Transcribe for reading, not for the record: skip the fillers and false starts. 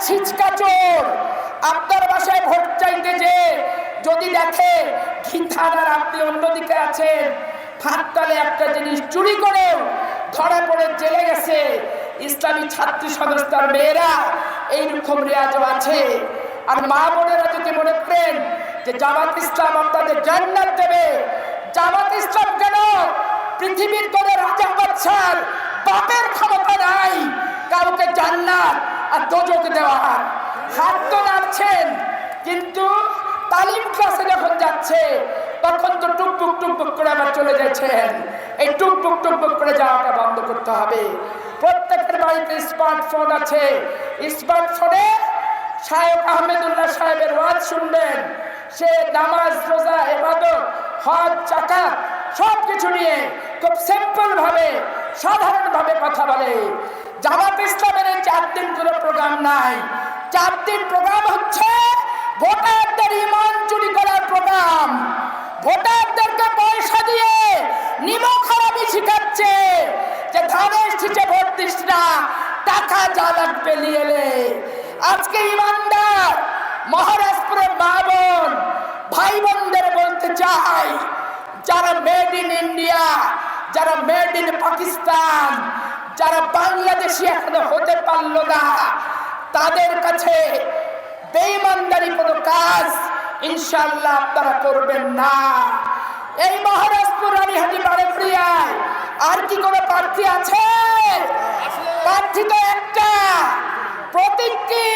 ছিচকা চোর আপনার বাসায় ভোট চাইতে যে যদি দেখে ঘি থানার আপনি অন্যদিকে আছেন, ফাঁকতালে একটা জিনিস চুরি করে ধরা পড়ে জেলে গেছে, ইসলামী ছাত্রী সংস্থার মেয়েরা এইরকম রেয়াজও আছে। আর মা বোনেরা যদি মনে করেন যে জামাত ইসলাম আপনাদের জান্নাত দেবে, জামাত ইসলাম কেন পৃথিবীর কোন রাজা বাদশার বাপের ক্ষমতা নাই কাউকে জান্নাত আর দোজখ দেওয়ার। হাত তো নাড়ছেন, কিন্তু তালিম ক্লাসে যখন যাচ্ছে তখন তো টুকটুক টুকটুক করে আবার চলে যাচ্ছেন। এই টুকটুক টুকটুক করে যাওয়াটা বন্ধ করতে হবে। প্রত্যেকের বাড়িতে স্মার্টফোন আছে, স্মার্টফোনে শায়েখ আহমেদুল্লাহ সাহেবের ওয়াজ শুনবেন। সে নামাজ, রোজা, ইবাদত, হজ, যাকাত সবকিছু নিয়ে খুব সিম্পল ভাবে, সাধারণ ভাবে কথা বলে। জামাত ইসলামের 4 দিন কোনো প্রোগ্রাম নাই। 4 দিন প্রোগ্রাম হচ্ছে ভোটারদের ইমান চুরি করার প্রোগ্রাম। ভোটারদেরকে পয়সা দিয়ে নিমক হারামি শিখাচ্ছে যে ধানের শীষে ভোট দিস না, টাকা যা লাগবে নিয়ে এলে। আজকে ইমানদার মহারাষ্ট্রের মা বোন ভাই বোনদের বলতে চাই, যারা মেড ইন ইন্ডিয়া, যারা মেড ইন পাকিস্তান, যারা বাংলাদেশি এখনো হতে পারলো না, তাদের কাছে বেঈমানদারি কোনো কাজ ইনশাআল্লাহ আপনারা করবেন না। এই মহারাষ্ট্র রানীহাটি বাড়িঘড়িয়ায় আর কি কোনো প্রার্থী আছে? প্রার্থী তো একটা, প্রতীক কি?